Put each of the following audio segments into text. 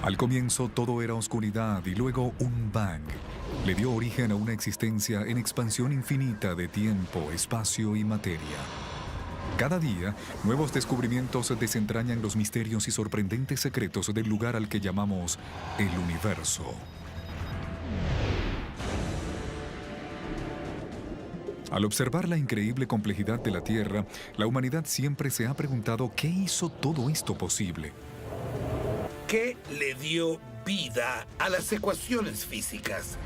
Al comienzo todo era oscuridad y luego un bang. Le dio origen a una existencia en expansión infinita de tiempo, espacio y materia. Cada día, nuevos descubrimientos desentrañan los misterios y sorprendentes secretos del lugar al que llamamos el universo. Al observar la increíble complejidad de la Tierra, la humanidad siempre se ha preguntado qué hizo todo esto posible. ¿Qué le dio vida a las ecuaciones físicas?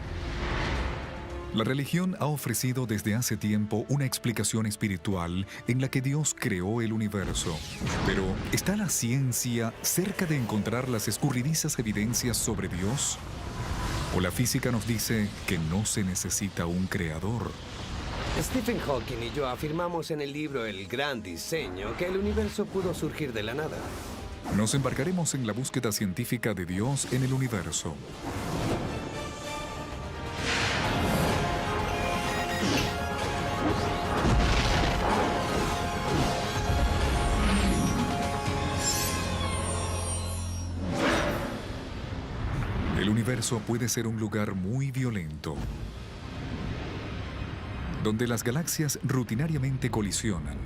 La religión ha ofrecido desde hace tiempo una explicación espiritual en la que Dios creó el universo. Pero, ¿está la ciencia cerca de encontrar las escurridizas evidencias sobre Dios? ¿O la física nos dice que no se necesita un creador? Stephen Hawking y yo afirmamos en el libro El Gran Diseño que el universo pudo surgir de la nada. Nos embarcaremos en la búsqueda científica de Dios en el universo. El universo puede ser un lugar muy violento, donde las galaxias rutinariamente colisionan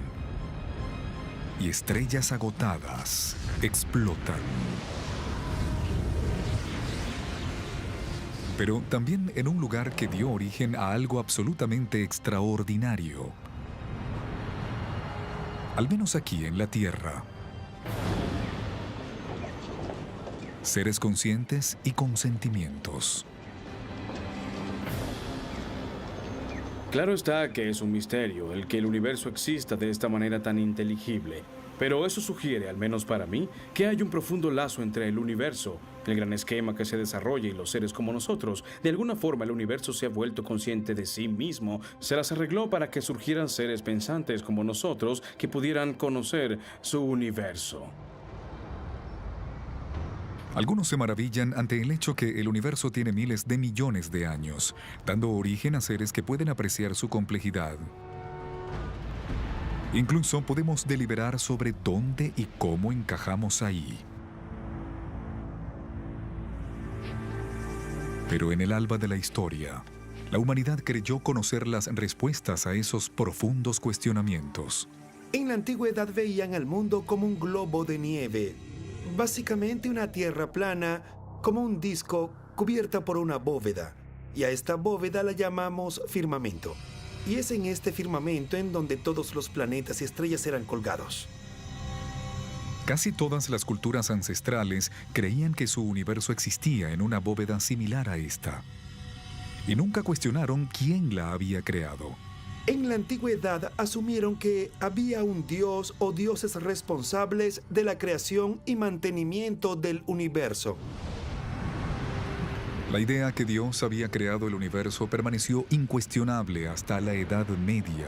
y estrellas agotadas explotan. Pero también en un lugar que dio origen a algo absolutamente extraordinario. Al menos aquí en la Tierra. Seres conscientes y con sentimientos. Claro está que es un misterio el que el universo exista de esta manera tan inteligible. Pero eso sugiere, al menos para mí, que hay un profundo lazo entre el universo, el gran esquema que se desarrolla y los seres como nosotros. De alguna forma el universo se ha vuelto consciente de sí mismo. Se las arregló para que surgieran seres pensantes como nosotros que pudieran conocer su universo. Algunos se maravillan ante el hecho que el universo tiene miles de millones de años, dando origen a seres que pueden apreciar su complejidad. Incluso podemos deliberar sobre dónde y cómo encajamos ahí. Pero en el alba de la historia, la humanidad creyó conocer las respuestas a esos profundos cuestionamientos. En la antigüedad veían al mundo como un globo de nieve, básicamente una tierra plana, como un disco cubierta por una bóveda, y a esta bóveda la llamamos firmamento. Y es en este firmamento en donde todos los planetas y estrellas eran colgados. Casi todas las culturas ancestrales creían que su universo existía en una bóveda similar a esta. Y nunca cuestionaron quién la había creado. En la antigüedad asumieron que había un dios o dioses responsables de la creación y mantenimiento del universo. La idea que Dios había creado el universo permaneció incuestionable hasta la Edad Media,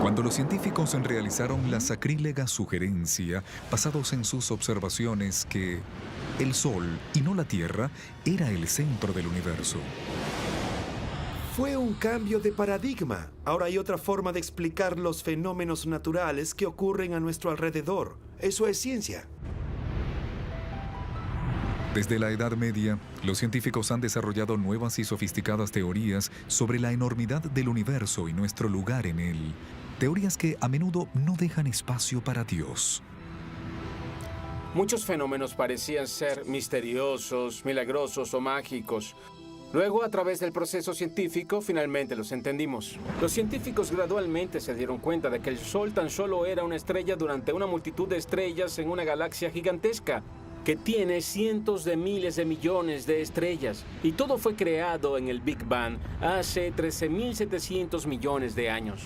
cuando los científicos realizaron la sacrílega sugerencia, basados en sus observaciones, que el Sol, y no la Tierra, era el centro del universo. Fue un cambio de paradigma. Ahora hay otra forma de explicar los fenómenos naturales que ocurren a nuestro alrededor. Eso es ciencia. Desde la Edad Media, los científicos han desarrollado nuevas y sofisticadas teorías sobre la enormidad del universo y nuestro lugar en él. Teorías que a menudo no dejan espacio para Dios. Muchos fenómenos parecían ser misteriosos, milagrosos o mágicos. Luego, a través del proceso científico, finalmente los entendimos. Los científicos gradualmente se dieron cuenta de que el Sol tan solo era una estrella durante una multitud de estrellas en una galaxia gigantesca, que tiene cientos de miles de millones de estrellas. Y todo fue creado en el Big Bang hace 13.700 millones de años.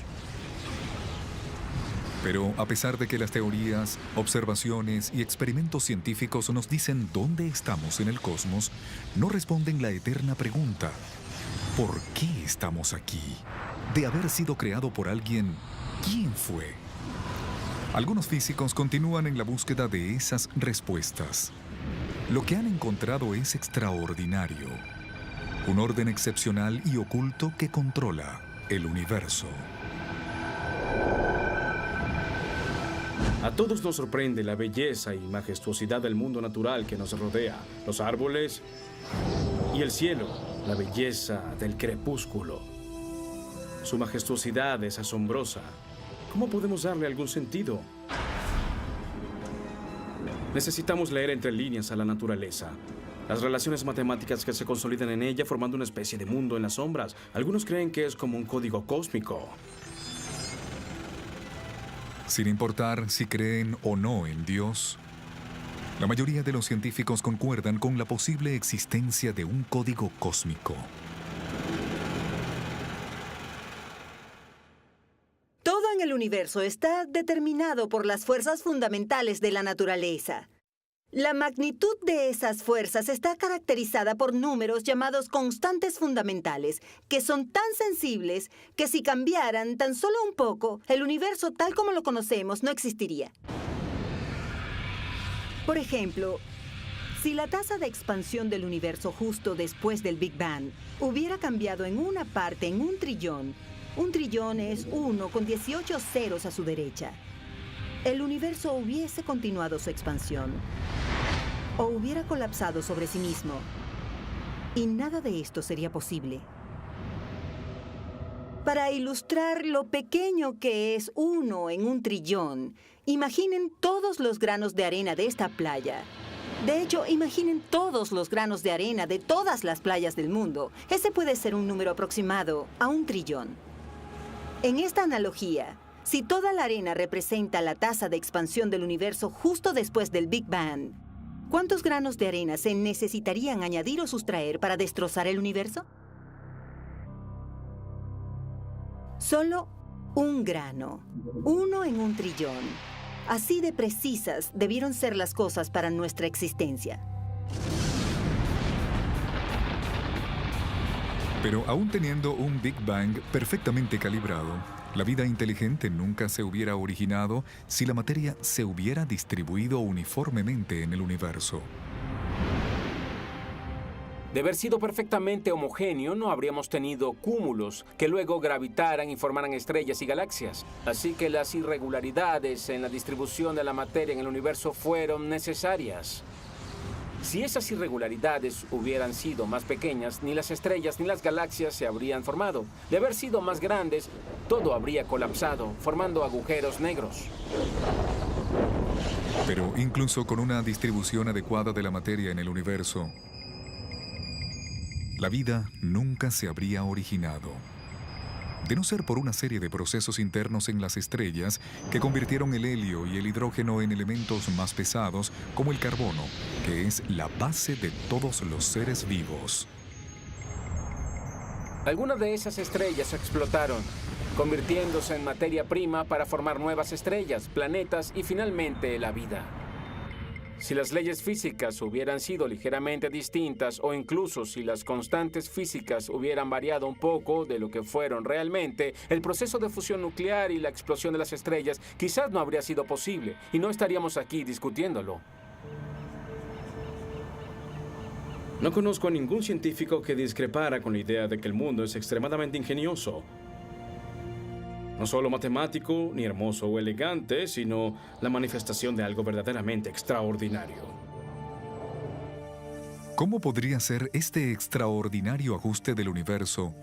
Pero a pesar de que las teorías, observaciones y experimentos científicos nos dicen dónde estamos en el cosmos, no responden la eterna pregunta: ¿por qué estamos aquí? De haber sido creado por alguien, ¿quién fue? Algunos físicos continúan en la búsqueda de esas respuestas. Lo que han encontrado es extraordinario. Un orden excepcional y oculto que controla el universo. A todos nos sorprende la belleza y majestuosidad del mundo natural que nos rodea, los árboles y el cielo, la belleza del crepúsculo. Su majestuosidad es asombrosa. ¿Cómo podemos darle algún sentido? Necesitamos leer entre líneas a la naturaleza. Las relaciones matemáticas que se consolidan en ella formando una especie de mundo en las sombras. Algunos creen que es como un código cósmico. Sin importar si creen o no en Dios, la mayoría de los científicos concuerdan con la posible existencia de un código cósmico. Todo en el universo está determinado por las fuerzas fundamentales de la naturaleza. La magnitud de esas fuerzas está caracterizada por números llamados constantes fundamentales, que son tan sensibles que si cambiaran tan solo un poco, el universo tal como lo conocemos no existiría. Por ejemplo, si la tasa de expansión del universo justo después del Big Bang hubiera cambiado en una parte en un trillón es 1 con 18 ceros a su derecha, el universo hubiese continuado su expansión o hubiera colapsado sobre sí mismo. Y nada de esto sería posible. Para ilustrar lo pequeño que es 1 en un trillón, imaginen todos los granos de arena de esta playa. De hecho, imaginen todos los granos de arena de todas las playas del mundo. Ese puede ser un número aproximado a un trillón. En esta analogía, si toda la arena representa la tasa de expansión del universo justo después del Big Bang, ¿cuántos granos de arena se necesitarían añadir o sustraer para destrozar el universo? Solo un grano. 1 en un trillón. Así de precisas debieron ser las cosas para nuestra existencia. Pero aún teniendo un Big Bang perfectamente calibrado, la vida inteligente nunca se hubiera originado si la materia se hubiera distribuido uniformemente en el universo. De haber sido perfectamente homogéneo, no habríamos tenido cúmulos que luego gravitaran y formaran estrellas y galaxias. Así que las irregularidades en la distribución de la materia en el universo fueron necesarias. Si esas irregularidades hubieran sido más pequeñas, ni las estrellas ni las galaxias se habrían formado. De haber sido más grandes, todo habría colapsado, formando agujeros negros. Pero incluso con una distribución adecuada de la materia en el universo, la vida nunca se habría originado. De no ser por una serie de procesos internos en las estrellas que convirtieron el helio y el hidrógeno en elementos más pesados, como el carbono, que es la base de todos los seres vivos. Algunas de esas estrellas explotaron, convirtiéndose en materia prima para formar nuevas estrellas, planetas y finalmente la vida. Si las leyes físicas hubieran sido ligeramente distintas o incluso si las constantes físicas hubieran variado un poco de lo que fueron realmente, el proceso de fusión nuclear y la explosión de las estrellas quizás no habría sido posible y no estaríamos aquí discutiéndolo. No conozco a ningún científico que discrepara con la idea de que el mundo es extremadamente ingenioso. No solo matemático, ni hermoso o elegante, sino la manifestación de algo verdaderamente extraordinario. ¿Cómo podría ser este extraordinario ajuste del universo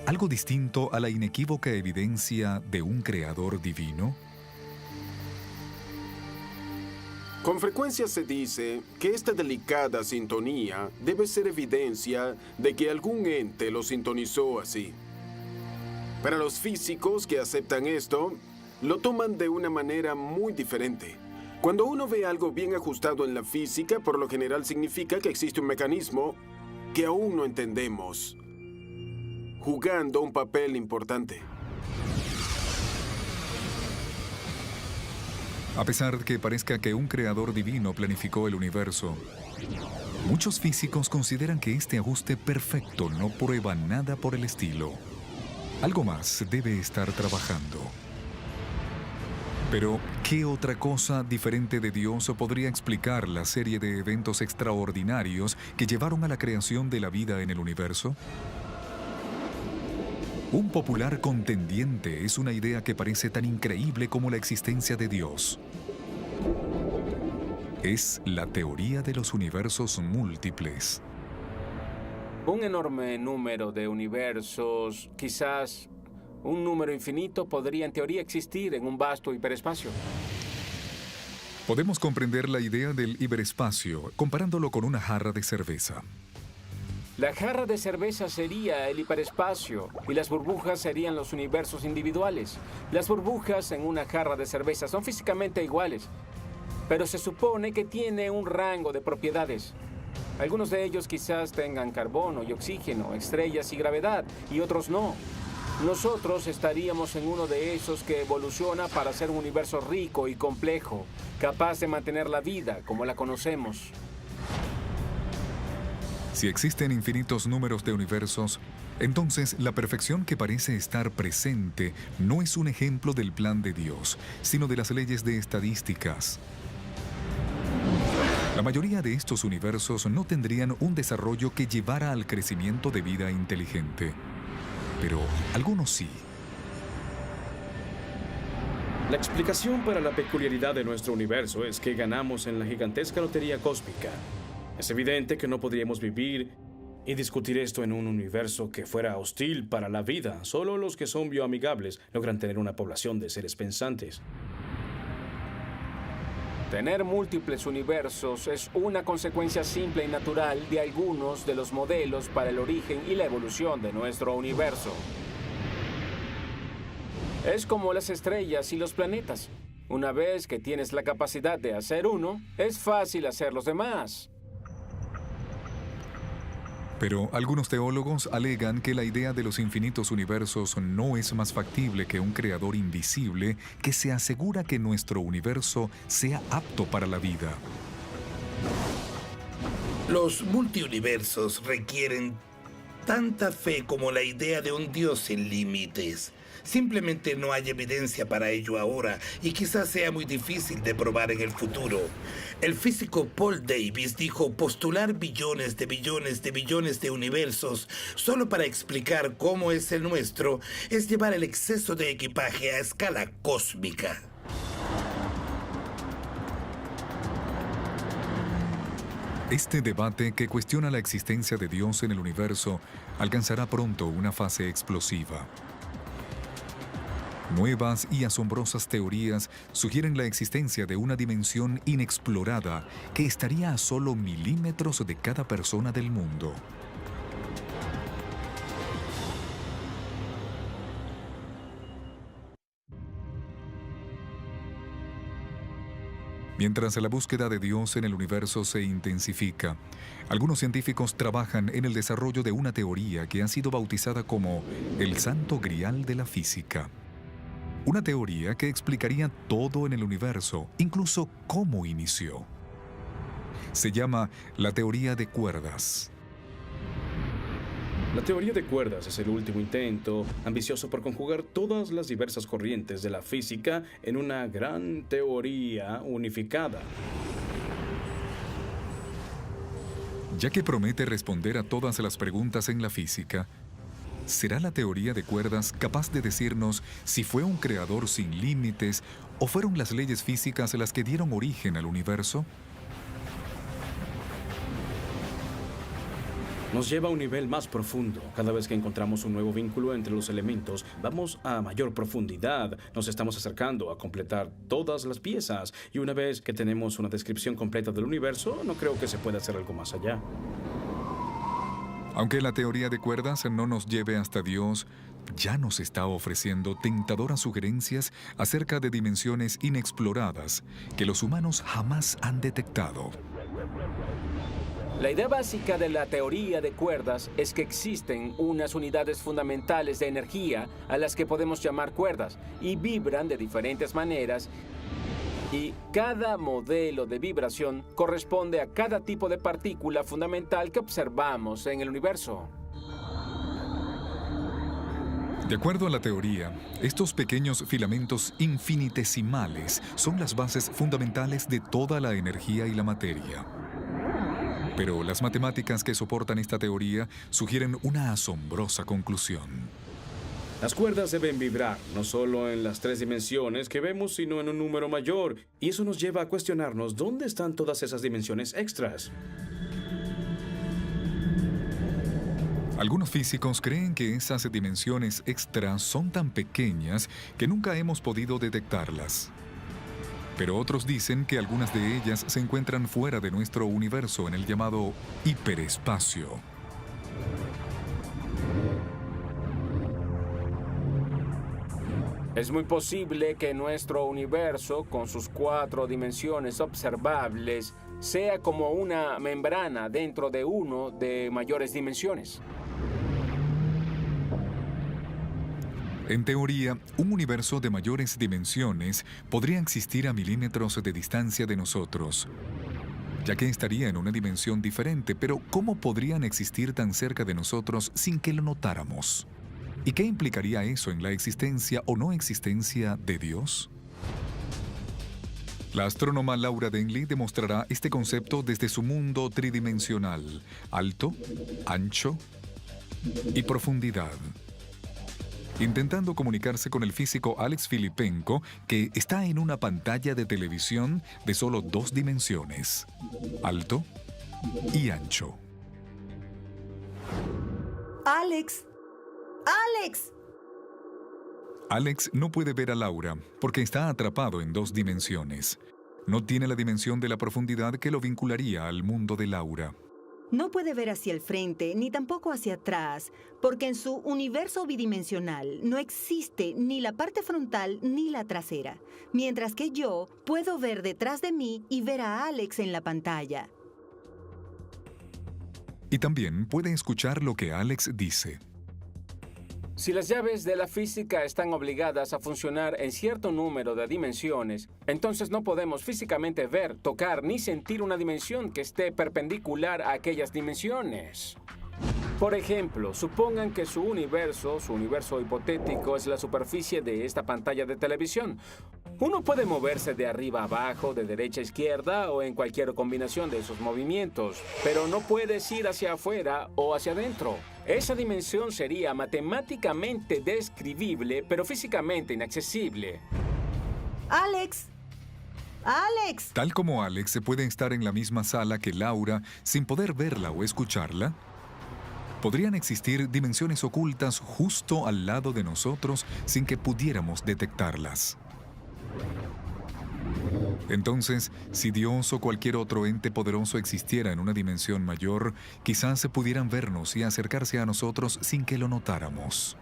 algo distinto a la inequívoca evidencia de un creador divino? Con frecuencia se dice que esta delicada sintonía debe ser evidencia de que algún ente lo sintonizó así. Para los físicos que aceptan esto, lo toman de una manera muy diferente. Cuando uno ve algo bien ajustado en la física, por lo general significa que existe un mecanismo que aún no entendemos, jugando un papel importante. A pesar de que parezca que un creador divino planificó el universo, muchos físicos consideran que este ajuste perfecto no prueba nada por el estilo. Algo más debe estar trabajando. Pero, ¿qué otra cosa diferente de Dios podría explicar la serie de eventos extraordinarios que llevaron a la creación de la vida en el universo? Un popular contendiente es una idea que parece tan increíble como la existencia de Dios. Es la teoría de los universos múltiples. Un enorme número de universos, quizás un número infinito, podría en teoría existir en un vasto hiperespacio. Podemos comprender la idea del hiperespacio comparándolo con una jarra de cerveza. La jarra de cerveza sería el hiperespacio y las burbujas serían los universos individuales. Las burbujas en una jarra de cerveza son físicamente iguales, pero se supone que tiene un rango de propiedades. Algunos de ellos quizás tengan carbono y oxígeno, estrellas y gravedad, y otros no. Nosotros estaríamos en uno de esos que evoluciona para ser un universo rico y complejo, capaz de mantener la vida como la conocemos. Si existen infinitos números de universos, entonces la perfección que parece estar presente no es un ejemplo del plan de Dios, sino de las leyes de estadísticas. La mayoría de estos universos no tendrían un desarrollo que llevara al crecimiento de vida inteligente, pero algunos sí. La explicación para la peculiaridad de nuestro universo es que ganamos en la gigantesca lotería cósmica. Es evidente que no podríamos vivir y discutir esto en un universo que fuera hostil para la vida. Solo los que son bioamigables logran tener una población de seres pensantes. Tener múltiples universos es una consecuencia simple y natural de algunos de los modelos para el origen y la evolución de nuestro universo. Es como las estrellas y los planetas. Una vez que tienes la capacidad de hacer uno, es fácil hacer los demás. Pero algunos teólogos alegan que la idea de los infinitos universos no es más factible que un creador invisible que se asegura que nuestro universo sea apto para la vida. Los multiuniversos requieren tanta fe como la idea de un Dios sin límites. Simplemente no hay evidencia para ello ahora y quizás sea muy difícil de probar en el futuro. El físico Paul Davies dijo postular billones de billones de billones de universos solo para explicar cómo es el nuestro es llevar el exceso de equipaje a escala cósmica. Este debate que cuestiona la existencia de Dios en el universo alcanzará pronto una fase explosiva. Nuevas y asombrosas teorías sugieren la existencia de una dimensión inexplorada que estaría a solo milímetros de cada persona del mundo. Mientras la búsqueda de Dios en el universo se intensifica, algunos científicos trabajan en el desarrollo de una teoría que ha sido bautizada como el Santo Grial de la física. Una teoría que explicaría todo en el universo, incluso cómo inició. Se llama la teoría de cuerdas. La teoría de cuerdas es el último intento ambicioso por conjugar todas las diversas corrientes de la física en una gran teoría unificada. Ya que promete responder a todas las preguntas en la física, ¿será la teoría de cuerdas capaz de decirnos si fue un creador sin límites o fueron las leyes físicas las que dieron origen al universo? Nos lleva a un nivel más profundo. Cada vez que encontramos un nuevo vínculo entre los elementos, vamos a mayor profundidad. Nos estamos acercando a completar todas las piezas. Y una vez que tenemos una descripción completa del universo, no creo que se pueda hacer algo más allá. Aunque la teoría de cuerdas no nos lleve hasta Dios, ya nos está ofreciendo tentadoras sugerencias acerca de dimensiones inexploradas que los humanos jamás han detectado. La idea básica de la teoría de cuerdas es que existen unas unidades fundamentales de energía a las que podemos llamar cuerdas y vibran de diferentes maneras. Y cada modelo de vibración corresponde a cada tipo de partícula fundamental que observamos en el universo. De acuerdo a la teoría, estos pequeños filamentos infinitesimales son las bases fundamentales de toda la energía y la materia. Pero las matemáticas que soportan esta teoría sugieren una asombrosa conclusión. Las cuerdas deben vibrar, no solo en las 3 dimensiones que vemos, sino en un número mayor. Y eso nos lleva a cuestionarnos dónde están todas esas dimensiones extras. Algunos físicos creen que esas dimensiones extras son tan pequeñas que nunca hemos podido detectarlas. Pero otros dicen que algunas de ellas se encuentran fuera de nuestro universo en el llamado hiperespacio. Es muy posible que nuestro universo, con sus 4 dimensiones observables, sea como una membrana dentro de uno de mayores dimensiones. En teoría, un universo de mayores dimensiones podría existir a milímetros de distancia de nosotros, ya que estaría en una dimensión diferente, pero ¿cómo podrían existir tan cerca de nosotros sin que lo notáramos? ¿Y qué implicaría eso en la existencia o no existencia de Dios? La astrónoma Laura Dengley demostrará este concepto desde su mundo tridimensional, alto, ancho y profundidad, intentando comunicarse con el físico Alex Filipenko, que está en una pantalla de televisión de solo 2 dimensiones, alto y ancho. ¡Alex! ¡Alex! Alex no puede ver a Laura porque está atrapado en 2 dimensiones. No tiene la dimensión de la profundidad que lo vincularía al mundo de Laura. No puede ver hacia el frente ni tampoco hacia atrás, porque en su universo bidimensional no existe ni la parte frontal ni la trasera, mientras que yo puedo ver detrás de mí y ver a Alex en la pantalla. Y también puede escuchar lo que Alex dice. Si las llaves de la física están obligadas a funcionar en cierto número de dimensiones, entonces no podemos físicamente ver, tocar ni sentir una dimensión que esté perpendicular a aquellas dimensiones. Por ejemplo, supongan que su universo hipotético es la superficie de esta pantalla de televisión. Uno puede moverse de arriba a abajo, de derecha a izquierda o en cualquier combinación de esos movimientos, pero no puedes ir hacia afuera o hacia adentro. Esa dimensión sería matemáticamente describible, pero físicamente inaccesible. ¡Alex! ¡Alex! Tal como Alex se puede estar en la misma sala que Laura sin poder verla o escucharla, podrían existir dimensiones ocultas justo al lado de nosotros sin que pudiéramos detectarlas. Entonces, si Dios o cualquier otro ente poderoso existiera en una dimensión mayor, quizás se pudieran vernos y acercarse a nosotros sin que lo notáramos.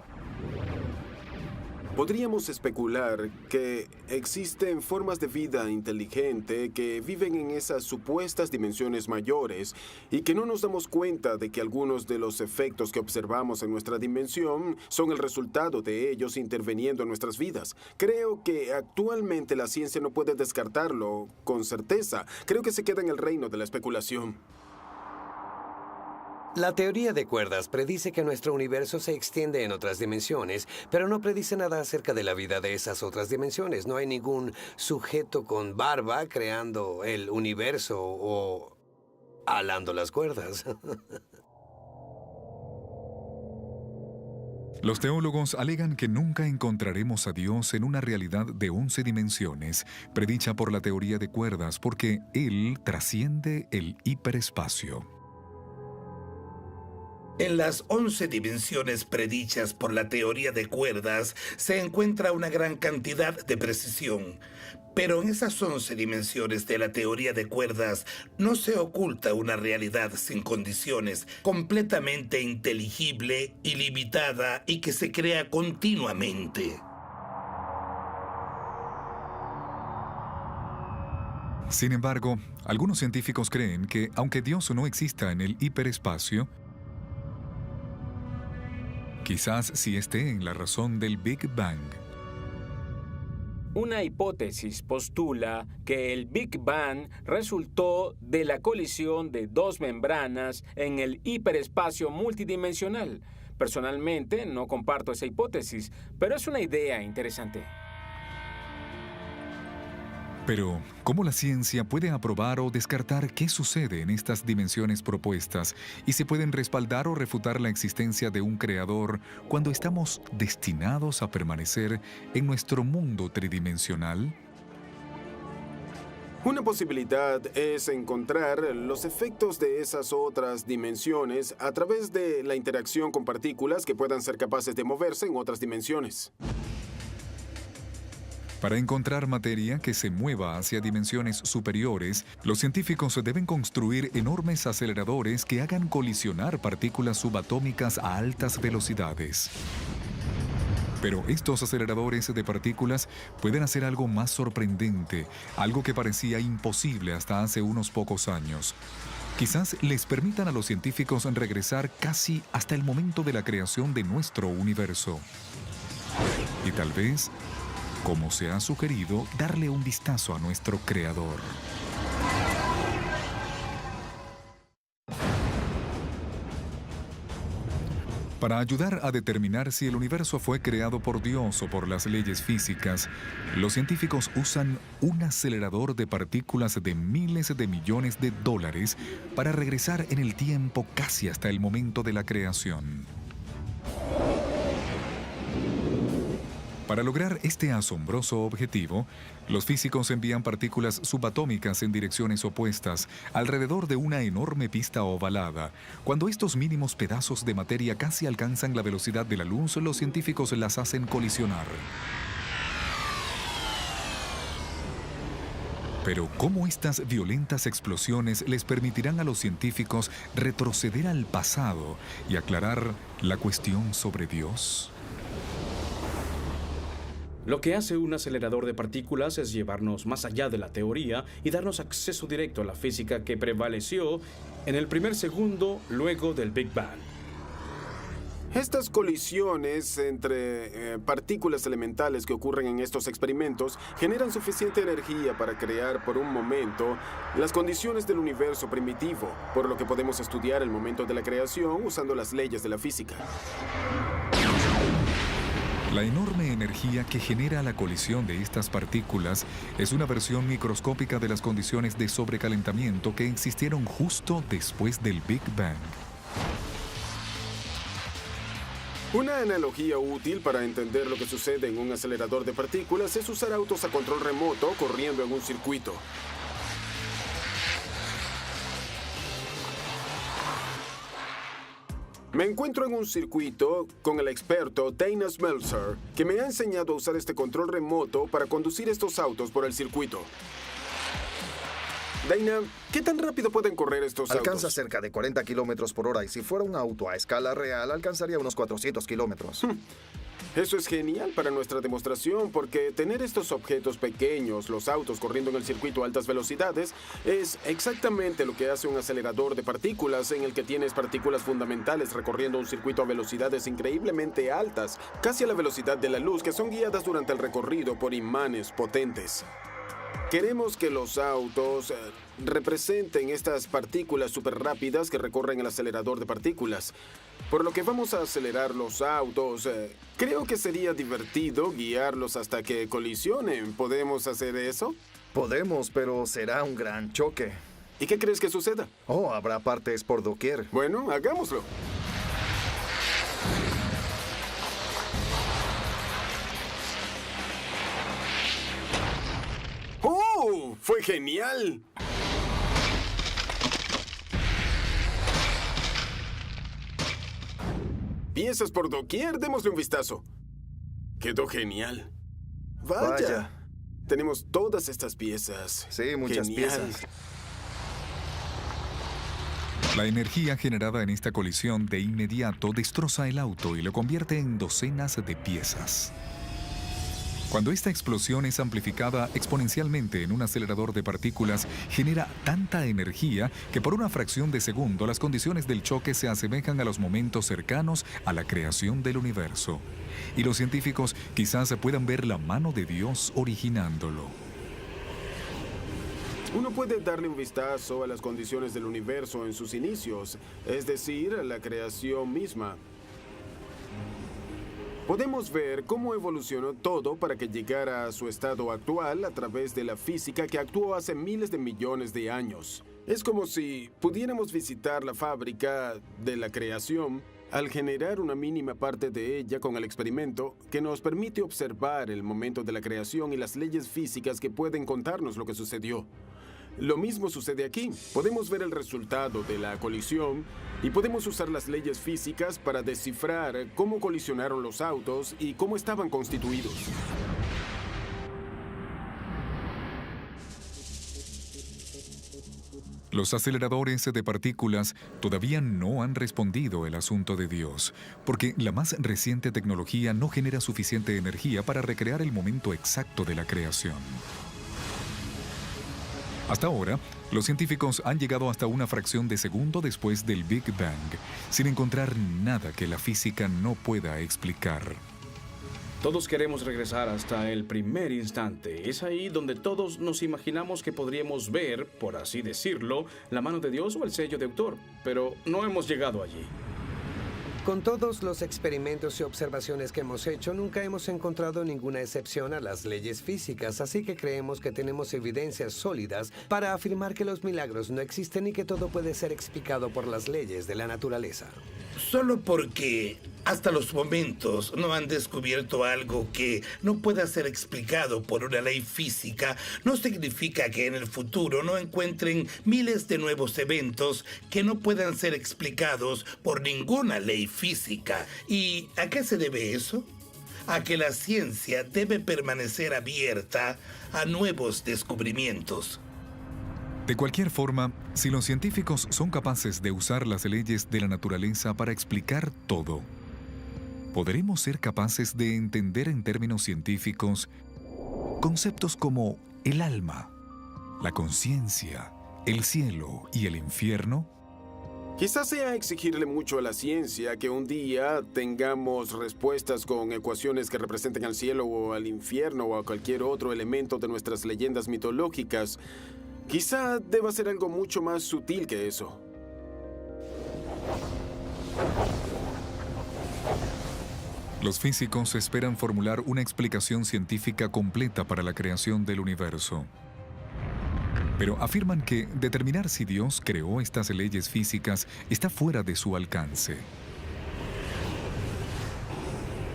Podríamos especular que existen formas de vida inteligente que viven en esas supuestas dimensiones mayores y que no nos damos cuenta de que algunos de los efectos que observamos en nuestra dimensión son el resultado de ellos interviniendo en nuestras vidas. Creo que actualmente la ciencia no puede descartarlo con certeza. Creo que se queda en el reino de la especulación. La teoría de cuerdas predice que nuestro universo se extiende en otras dimensiones, pero no predice nada acerca de la vida de esas otras dimensiones. No hay ningún sujeto con barba creando el universo o alando las cuerdas. Los teólogos alegan que nunca encontraremos a Dios en una realidad de 11 dimensiones, predicha por la teoría de cuerdas, porque Él trasciende el hiperespacio. En las 11 dimensiones predichas por la teoría de cuerdas se encuentra una gran cantidad de precisión. Pero en esas 11 dimensiones de la teoría de cuerdas no se oculta una realidad sin condiciones, completamente inteligible, ilimitada y que se crea continuamente. Sin embargo, algunos científicos creen que, aunque Dios no exista en el hiperespacio, quizás sí esté en la razón del Big Bang. Una hipótesis postula que el Big Bang resultó de la colisión de 2 membranas en el hiperespacio multidimensional. Personalmente no comparto esa hipótesis, pero es una idea interesante. Pero, ¿cómo la ciencia puede aprobar o descartar qué sucede en estas dimensiones propuestas y si pueden respaldar o refutar la existencia de un creador cuando estamos destinados a permanecer en nuestro mundo tridimensional? Una posibilidad es encontrar los efectos de esas otras dimensiones a través de la interacción con partículas que puedan ser capaces de moverse en otras dimensiones. Para encontrar materia que se mueva hacia dimensiones superiores, los científicos deben construir enormes aceleradores que hagan colisionar partículas subatómicas a altas velocidades. Pero estos aceleradores de partículas pueden hacer algo más sorprendente, algo que parecía imposible hasta hace unos pocos años. Quizás les permitan a los científicos regresar casi hasta el momento de la creación de nuestro universo. Y tal vez, como se ha sugerido, darle un vistazo a nuestro creador. Para ayudar a determinar si el universo fue creado por Dios o por las leyes físicas, los científicos usan un acelerador de partículas de miles de millones de dólares para regresar en el tiempo casi hasta el momento de la creación. Para lograr este asombroso objetivo, los físicos envían partículas subatómicas en direcciones opuestas alrededor de una enorme pista ovalada. Cuando estos mínimos pedazos de materia casi alcanzan la velocidad de la luz, los científicos las hacen colisionar. Pero ¿cómo estas violentas explosiones les permitirán a los científicos retroceder al pasado y aclarar la cuestión sobre Dios? Lo que hace un acelerador de partículas es llevarnos más allá de la teoría y darnos acceso directo a la física que prevaleció en el primer segundo luego del Big Bang. Estas colisiones entre partículas elementales que ocurren en estos experimentos generan suficiente energía para crear por un momento las condiciones del universo primitivo, por lo que podemos estudiar el momento de la creación usando las leyes de la física. La enorme energía que genera la colisión de estas partículas es una versión microscópica de las condiciones de sobrecalentamiento que existieron justo después del Big Bang. Una analogía útil para entender lo que sucede en un acelerador de partículas es usar autos a control remoto corriendo en un circuito. Me encuentro en un circuito con el experto Dana Smeltzer, que me ha enseñado a usar este control remoto para conducir estos autos por el circuito. Dana, ¿qué tan rápido pueden correr estos Alcanza autos? cerca de 40 kilómetros por hora y si fuera un auto a escala real, alcanzaría unos 400 kilómetros. Eso es genial para nuestra demostración porque tener estos objetos pequeños, los autos corriendo en el circuito a altas velocidades, es exactamente lo que hace un acelerador de partículas en el que tienes partículas fundamentales recorriendo un circuito a velocidades increíblemente altas, casi a la velocidad de la luz, que son guiadas durante el recorrido por imanes potentes. Queremos que los autos representen estas partículas súper rápidas que recorren el acelerador de partículas. Por lo que vamos a acelerar los autos. Creo que sería divertido guiarlos hasta que colisionen. ¿Podemos hacer eso? Podemos, pero será un gran choque. ¿Y qué crees que suceda? Oh, habrá partes por doquier. Bueno, hagámoslo. ¡Oh! ¡Fue genial! Piezas por doquier, démosle un vistazo. Quedó genial. Vaya. Tenemos todas estas piezas. Sí, muchas piezas. La energía generada en esta colisión de inmediato destroza el auto y lo convierte en docenas de piezas. Cuando esta explosión es amplificada exponencialmente en un acelerador de partículas, genera tanta energía que por una fracción de segundo las condiciones del choque se asemejan a los momentos cercanos a la creación del universo. Y los científicos quizás puedan ver la mano de Dios originándolo. Uno puede darle un vistazo a las condiciones del universo en sus inicios, es decir, a la creación misma. podemos ver cómo evolucionó todo para que llegara a su estado actual a través de la física que actuó hace miles de millones de años. Es como si pudiéramos visitar la fábrica de la creación al generar una mínima parte de ella con el experimento que nos permite observar el momento de la creación y las leyes físicas que pueden contarnos lo que sucedió. Lo mismo sucede aquí. Podemos ver el resultado de la colisión y podemos usar las leyes físicas para descifrar cómo colisionaron los autos y cómo estaban constituidos. Los aceleradores de partículas todavía no han respondido el asunto de Dios, porque la más reciente tecnología no genera suficiente energía para recrear el momento exacto de la creación. Hasta ahora, los científicos han llegado hasta una fracción de segundo después del Big Bang, sin encontrar nada que la física no pueda explicar. Todos queremos regresar hasta el primer instante. Es ahí donde todos nos imaginamos que podríamos ver, por así decirlo, la mano de Dios o el sello de autor, pero no hemos llegado allí. Con todos los experimentos y observaciones que hemos hecho, nunca hemos encontrado ninguna excepción a las leyes físicas, así que creemos que tenemos evidencias sólidas para afirmar que los milagros no existen y que todo puede ser explicado por las leyes de la naturaleza. Solo porque hasta los momentos no han descubierto algo que no pueda ser explicado por una ley física, no significa que en el futuro no encuentren miles de nuevos eventos que no puedan ser explicados por ninguna ley física. ¿Y a qué se debe eso? A que la ciencia debe permanecer abierta a nuevos descubrimientos. De cualquier forma, si los científicos son capaces de usar las leyes de la naturaleza para explicar todo, podremos ser capaces de entender en términos científicos conceptos como el alma, la conciencia, el cielo y el infierno. Quizás sea exigirle mucho a la ciencia que un día tengamos respuestas con ecuaciones que representen al cielo o al infierno o a cualquier otro elemento de nuestras leyendas mitológicas. Quizá deba ser algo mucho más sutil que eso. Los físicos esperan formular una explicación científica completa para la creación del universo. Pero afirman que determinar si Dios creó estas leyes físicas está fuera de su alcance.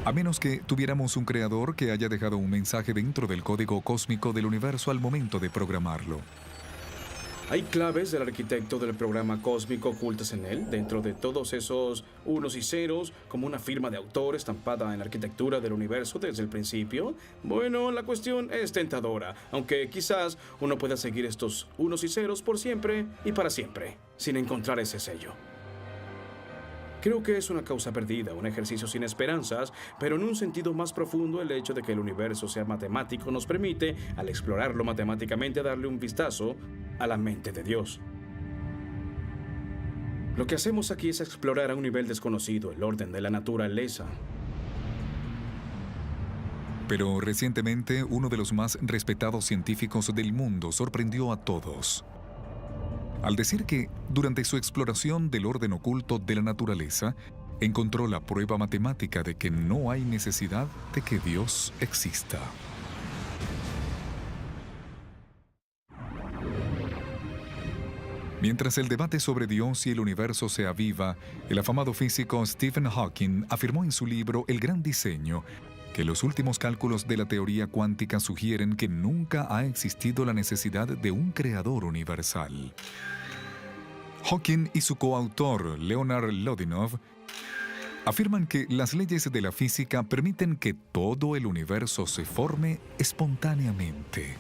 A menos que tuviéramos un creador que haya dejado un mensaje dentro del código cósmico del universo al momento de programarlo. Hay claves del arquitecto del programa cósmico ocultas en él, dentro de todos esos unos y ceros, como una firma de autor estampada en la arquitectura del universo desde el principio. Bueno, la cuestión es tentadora, aunque quizás uno pueda seguir estos unos y ceros por siempre y para siempre, sin encontrar ese sello. Creo que es una causa perdida, un ejercicio sin esperanzas, pero en un sentido más profundo el hecho de que el universo sea matemático nos permite, al explorarlo matemáticamente, darle un vistazo a la mente de Dios. Lo que hacemos aquí es explorar a un nivel desconocido el orden de la naturaleza. Pero recientemente, uno de los más respetados científicos del mundo sorprendió a todos al decir que, durante su exploración del orden oculto de la naturaleza, encontró la prueba matemática de que no hay necesidad de que Dios exista. Mientras el debate sobre Dios y el universo se aviva, el afamado físico Stephen Hawking afirmó en su libro El Gran Diseño que los últimos cálculos de la teoría cuántica sugieren que nunca ha existido la necesidad de un creador universal. Hawking y su coautor, Leonard Lodinov, afirman que las leyes de la física permiten que todo el universo se forme espontáneamente.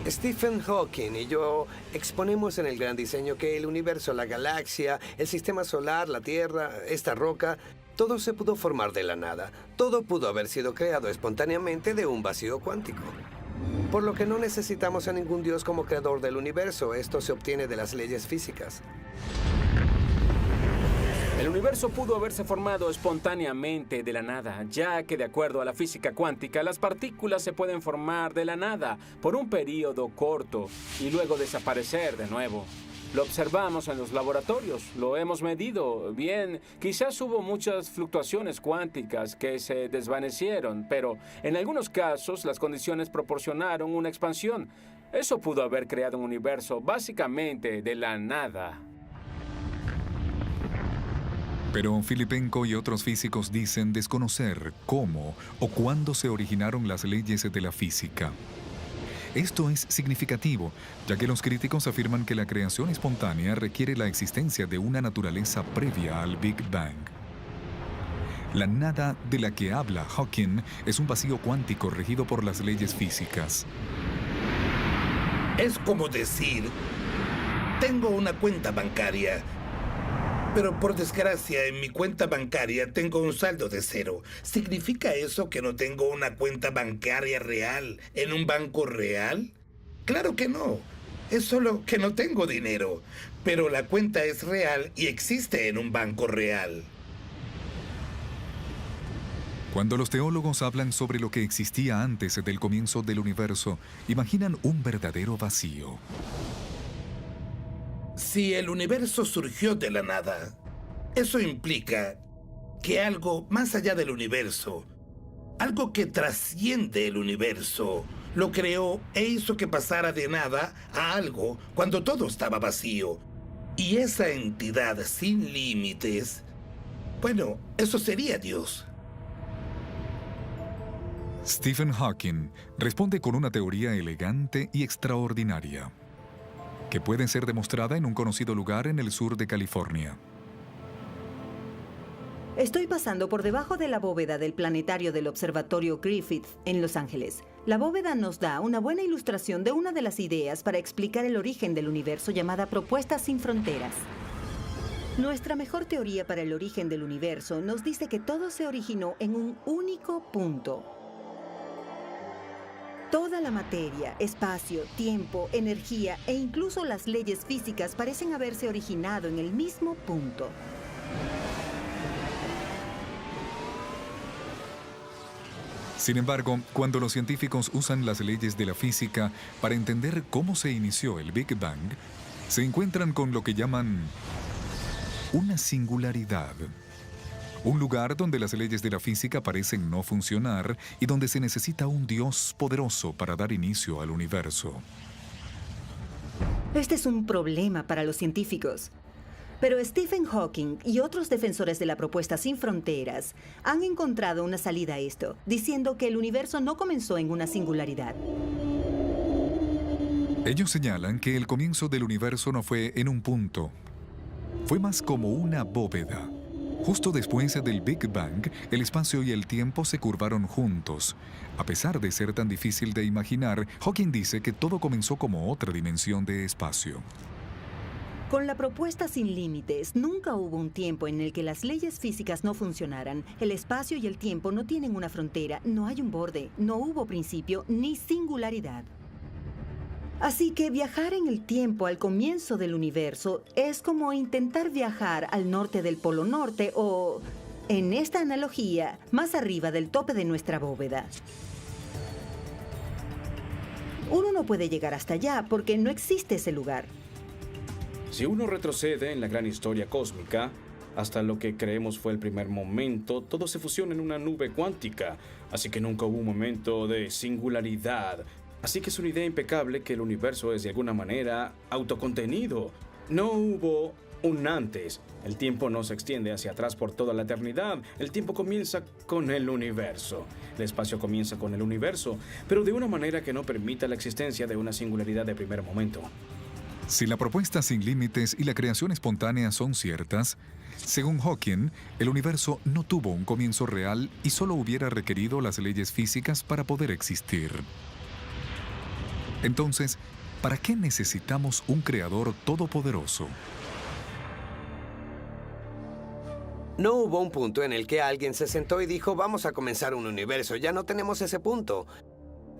Stephen Hawking y yo exponemos en El Gran Diseño que el universo, la galaxia, el sistema solar, la Tierra, esta roca, todo se pudo formar de la nada. Todo pudo haber sido creado espontáneamente de un vacío cuántico. Por lo que no necesitamos a ningún Dios como creador del universo. Esto se obtiene de las leyes físicas. El universo pudo haberse formado espontáneamente de la nada, ya que de acuerdo a la física cuántica, las partículas se pueden formar de la nada por un periodo corto y luego desaparecer de nuevo. Lo observamos en los laboratorios, lo hemos medido. Bien, quizás hubo muchas fluctuaciones cuánticas que se desvanecieron, pero en algunos casos las condiciones proporcionaron una expansión. Eso pudo haber creado un universo básicamente de la nada. Pero Filipenko y otros físicos dicen desconocer cómo o cuándo se originaron las leyes de la física. Esto es significativo, ya que los críticos afirman que la creación espontánea requiere la existencia de una naturaleza previa al Big Bang. La nada de la que habla Hawking es un vacío cuántico regido por las leyes físicas. Es como decir, tengo una cuenta bancaria, pero por desgracia en mi cuenta bancaria tengo un saldo de 0. ¿Significa eso que no tengo una cuenta bancaria real en un banco real? Claro que no. Es solo que no tengo dinero, pero la cuenta es real y existe en un banco real. Cuando los teólogos hablan sobre lo que existía antes del comienzo del universo, imaginan un verdadero vacío. Si el universo surgió de la nada, eso implica que algo más allá del universo, algo que trasciende el universo, lo creó e hizo que pasara de nada a algo cuando todo estaba vacío. Y esa entidad sin límites, bueno, eso sería Dios. Stephen Hawking responde con una teoría elegante y extraordinaria, que puede ser demostrada en un conocido lugar en el sur de California. Estoy pasando por debajo de la bóveda del planetario del Observatorio Griffith en Los Ángeles. La bóveda nos da una buena ilustración de una de las ideas para explicar el origen del universo llamada Propuesta sin Fronteras. Nuestra mejor teoría para el origen del universo nos dice que todo se originó en un único punto. Toda la materia, espacio, tiempo, energía e incluso las leyes físicas parecen haberse originado en el mismo punto. Sin embargo, cuando los científicos usan las leyes de la física para entender cómo se inició el Big Bang, se encuentran con lo que llaman una singularidad. Un lugar donde las leyes de la física parecen no funcionar y donde se necesita un Dios poderoso para dar inicio al universo. Este es un problema para los científicos. Pero Stephen Hawking y otros defensores de la propuesta sin fronteras han encontrado una salida a esto, diciendo que el universo no comenzó en una singularidad. Ellos señalan que el comienzo del universo no fue en un punto. Fue más como una bóveda. Justo después del Big Bang, el espacio y el tiempo se curvaron juntos. A pesar de ser tan difícil de imaginar, Hawking dice que todo comenzó como otra dimensión de espacio. Con la propuesta sin límites, nunca hubo un tiempo en el que las leyes físicas no funcionaran. El espacio y el tiempo no tienen una frontera, no hay un borde, no hubo principio ni singularidad. Así que viajar en el tiempo al comienzo del universo es como intentar viajar al norte del Polo Norte o, en esta analogía, más arriba del tope de nuestra bóveda. Uno no puede llegar hasta allá porque no existe ese lugar. Si uno retrocede en la gran historia cósmica, hasta lo que creemos fue el primer momento, todo se fusiona en una nube cuántica, así que nunca hubo un momento de singularidad. Así que es una idea impecable que el universo es de alguna manera autocontenido. No hubo un antes. El tiempo no se extiende hacia atrás por toda la eternidad. El tiempo comienza con el universo. El espacio comienza con el universo, pero de una manera que no permita la existencia de una singularidad de primer momento. Si la propuesta sin límites y la creación espontánea son ciertas, según Hawking, el universo no tuvo un comienzo real y solo hubiera requerido las leyes físicas para poder existir. Entonces, ¿para qué necesitamos un creador todopoderoso? No hubo un punto en el que alguien se sentó y dijo, vamos a comenzar un universo. Ya no tenemos ese punto.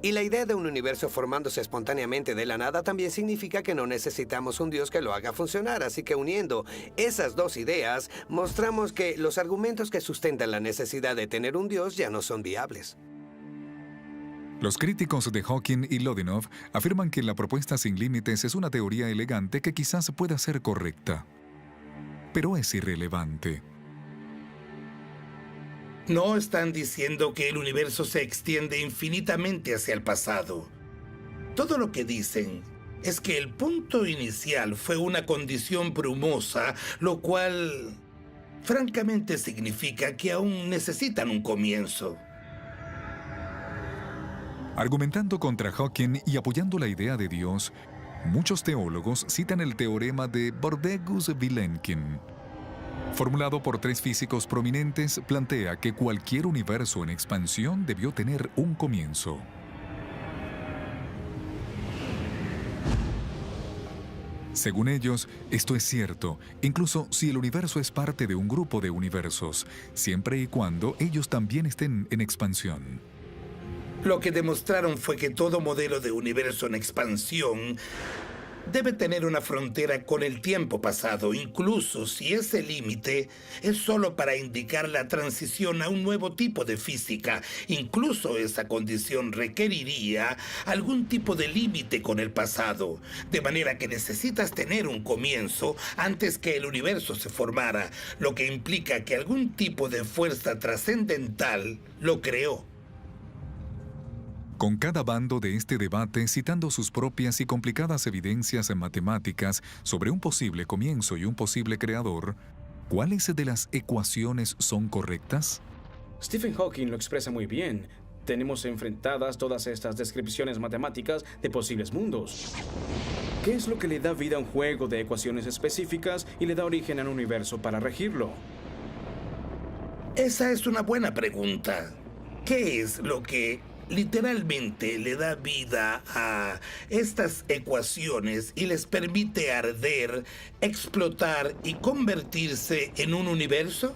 Y la idea de un universo formándose espontáneamente de la nada también significa que no necesitamos un Dios que lo haga funcionar. Así que uniendo esas dos ideas, mostramos que los argumentos que sustentan la necesidad de tener un Dios ya no son viables. Los críticos de Hawking y Lodinov afirman que la propuesta sin límites es una teoría elegante que quizás pueda ser correcta, pero es irrelevante. No están diciendo que el universo se extiende infinitamente hacia el pasado. Todo lo que dicen es que el punto inicial fue una condición brumosa, lo cual, francamente, significa que aún necesitan un comienzo. Argumentando contra Hawking y apoyando la idea de Dios, muchos teólogos citan el teorema de Bordegus-Vilenkin. Formulado por 3 físicos prominentes, plantea que cualquier universo en expansión debió tener un comienzo. Según ellos, esto es cierto, incluso si el universo es parte de un grupo de universos, siempre y cuando ellos también estén en expansión. Lo que demostraron fue que todo modelo de universo en expansión debe tener una frontera con el tiempo pasado, incluso si ese límite es solo para indicar la transición a un nuevo tipo de física. Incluso esa condición requeriría algún tipo de límite con el pasado, de manera que necesitas tener un comienzo antes que el universo se formara, lo que implica que algún tipo de fuerza trascendental lo creó. Con cada bando de este debate citando sus propias y complicadas evidencias matemáticas sobre un posible comienzo y un posible creador, ¿cuáles de las ecuaciones son correctas? Stephen Hawking lo expresa muy bien. Tenemos enfrentadas todas estas descripciones matemáticas de posibles mundos. ¿Qué es lo que le da vida a un juego de ecuaciones específicas y le da origen a un universo para regirlo? Esa es una buena pregunta. ¿Qué es lo que literalmente le da vida a estas ecuaciones y les permite arder, explotar y convertirse en un universo?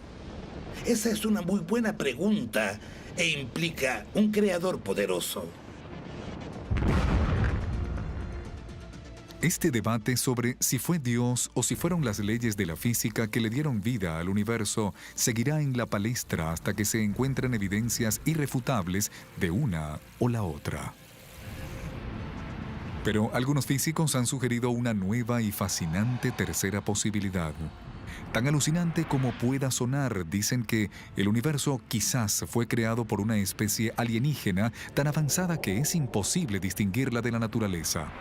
Esa es una muy buena pregunta e implica un creador poderoso. Este debate sobre si fue Dios o si fueron las leyes de la física que le dieron vida al universo seguirá en la palestra hasta que se encuentren evidencias irrefutables de una o la otra. Pero algunos físicos han sugerido una nueva y fascinante tercera posibilidad. Tan alucinante como pueda sonar, dicen que el universo quizás fue creado por una especie alienígena tan avanzada que es imposible distinguirla de la naturaleza.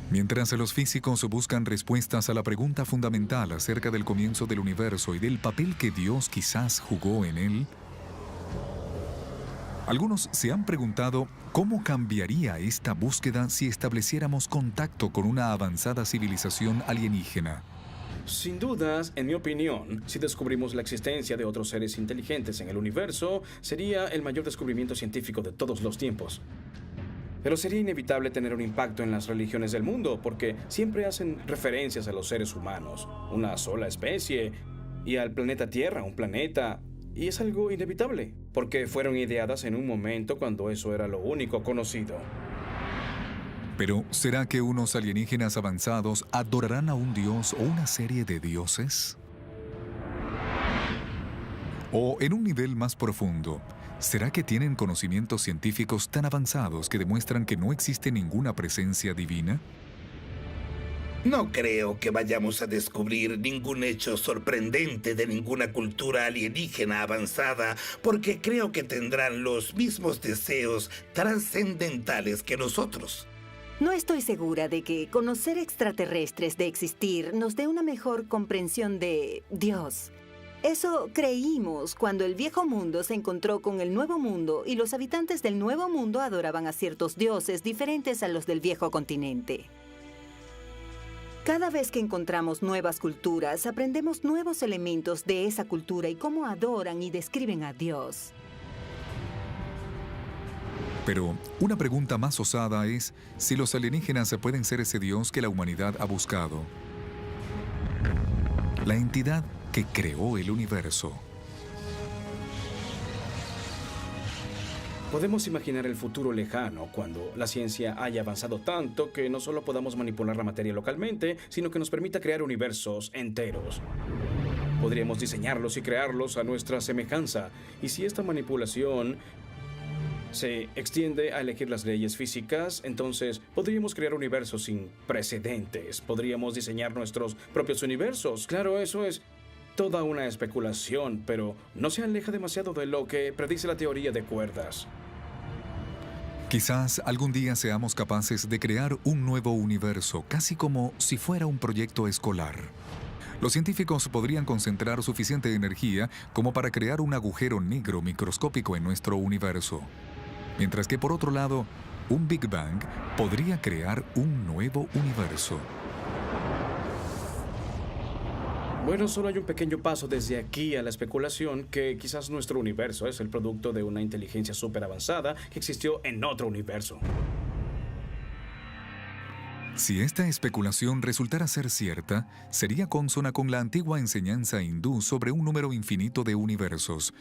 Mientras los físicos buscan respuestas a la pregunta fundamental acerca del comienzo del universo y del papel que Dios quizás jugó en él, algunos se han preguntado cómo cambiaría esta búsqueda si estableciéramos contacto con una avanzada civilización alienígena. Sin dudas, en mi opinión, si descubrimos la existencia de otros seres inteligentes en el universo, sería el mayor descubrimiento científico de todos los tiempos. Pero sería inevitable tener un impacto en las religiones del mundo, porque siempre hacen referencias a los seres humanos, una sola especie, y al planeta Tierra, un planeta, y es algo inevitable, porque fueron ideadas en un momento cuando eso era lo único conocido. Pero, ¿será que unos alienígenas avanzados adorarán a un dios o una serie de dioses? O, en un nivel más profundo, ¿será que tienen conocimientos científicos tan avanzados que demuestran que no existe ninguna presencia divina? No creo que vayamos a descubrir ningún hecho sorprendente de ninguna cultura alienígena avanzada, porque creo que tendrán los mismos deseos trascendentales que nosotros. No estoy segura de que conocer extraterrestres de existir nos dé una mejor comprensión de Dios. Eso creímos cuando el viejo mundo se encontró con el nuevo mundo y los habitantes del nuevo mundo adoraban a ciertos dioses diferentes a los del viejo continente. Cada vez que encontramos nuevas culturas, aprendemos nuevos elementos de esa cultura y cómo adoran y describen a Dios. Pero una pregunta más osada es si los alienígenas pueden ser ese Dios que la humanidad ha buscado. La entidad que creó el universo. Podemos imaginar el futuro lejano, cuando la ciencia haya avanzado tanto que no solo podamos manipular la materia localmente, sino que nos permita crear universos enteros. Podríamos diseñarlos y crearlos a nuestra semejanza. Y si esta manipulación se extiende a elegir las leyes físicas, entonces podríamos crear universos sin precedentes. Podríamos diseñar nuestros propios universos. Claro, eso es toda una especulación, pero no se aleja demasiado de lo que predice la teoría de cuerdas. Quizás algún día seamos capaces de crear un nuevo universo, casi como si fuera un proyecto escolar. Los científicos podrían concentrar suficiente energía como para crear un agujero negro microscópico en nuestro universo. Mientras que por otro lado, un Big Bang podría crear un nuevo universo. Bueno, solo hay un pequeño paso desde aquí a la especulación que quizás nuestro universo es el producto de una inteligencia súper avanzada que existió en otro universo. Si esta especulación resultara ser cierta, sería consona con la antigua enseñanza hindú sobre un número infinito de universos,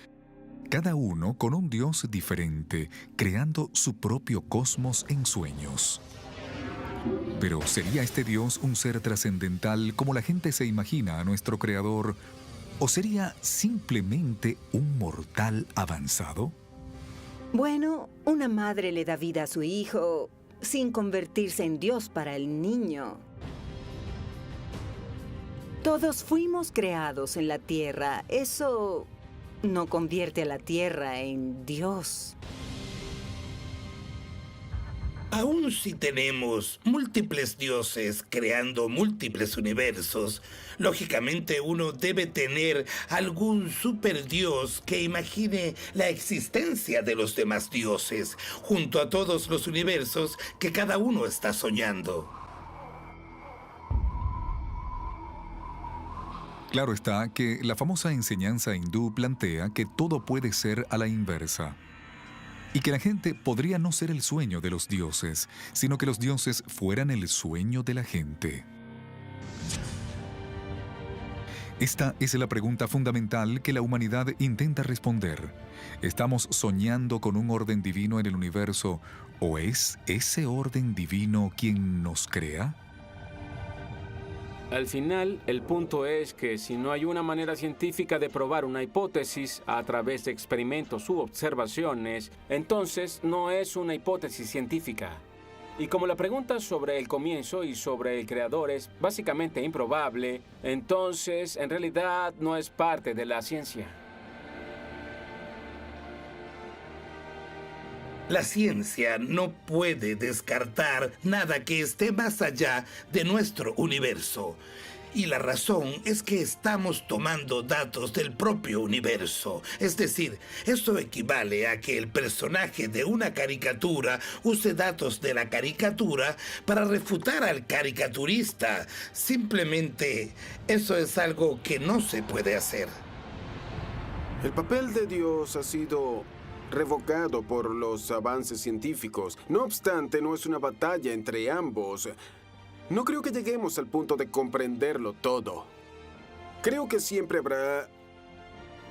cada uno con un dios diferente, creando su propio cosmos en sueños. Pero ¿sería este dios un ser trascendental como la gente se imagina a nuestro creador? ¿O sería simplemente un mortal avanzado? Bueno, una madre le da vida a su hijo sin convertirse en Dios para el niño. Todos fuimos creados en la tierra. Eso no convierte a la tierra en Dios. Aún si tenemos múltiples dioses creando múltiples universos, lógicamente uno debe tener algún superdios que imagine la existencia de los demás dioses, junto a todos los universos que cada uno está soñando. Claro está que la famosa enseñanza hindú plantea que todo puede ser a la inversa. Y que la gente podría no ser el sueño de los dioses, sino que los dioses fueran el sueño de la gente. Esta es la pregunta fundamental que la humanidad intenta responder. ¿Estamos soñando con un orden divino en el universo o es ese orden divino quien nos crea? Al final, el punto es que si no hay una manera científica de probar una hipótesis a través de experimentos u observaciones, entonces no es una hipótesis científica. Y como la pregunta sobre el comienzo y sobre el creador es básicamente improbable, entonces en realidad no es parte de la ciencia. La ciencia no puede descartar nada que esté más allá de nuestro universo. Y la razón es que estamos tomando datos del propio universo. Es decir, esto equivale a que el personaje de una caricatura use datos de la caricatura para refutar al caricaturista. Simplemente, eso es algo que no se puede hacer. El papel de Dios ha sido revocado por los avances científicos. No obstante, no es una batalla entre ambos. No creo que lleguemos al punto de comprenderlo todo. Creo que siempre habrá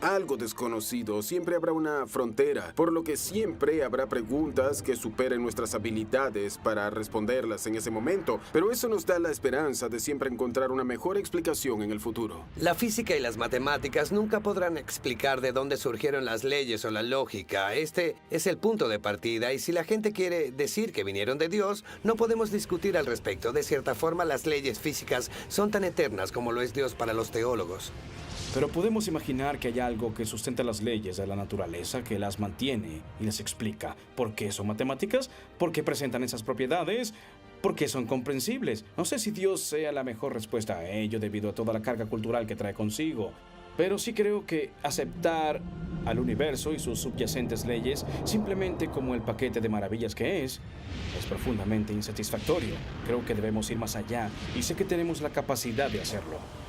algo desconocido, siempre habrá una frontera, por lo que siempre habrá preguntas que superen nuestras habilidades para responderlas en ese momento, pero eso nos da la esperanza de siempre encontrar una mejor explicación en el futuro. La física y las matemáticas nunca podrán explicar de dónde surgieron las leyes o la lógica. Este es el punto de partida y si la gente quiere decir que vinieron de Dios, no podemos discutir al respecto. De cierta forma, las leyes físicas son tan eternas como lo es Dios para los teólogos. Pero podemos imaginar que hay algo que sustenta las leyes de la naturaleza, que las mantiene y las explica. ¿Por qué son matemáticas? ¿Por qué presentan esas propiedades? ¿Por qué son comprensibles? No sé si Dios sea la mejor respuesta a ello debido a toda la carga cultural que trae consigo. Pero sí creo que aceptar al universo y sus subyacentes leyes simplemente como el paquete de maravillas que es profundamente insatisfactorio. Creo que debemos ir más allá y sé que tenemos la capacidad de hacerlo.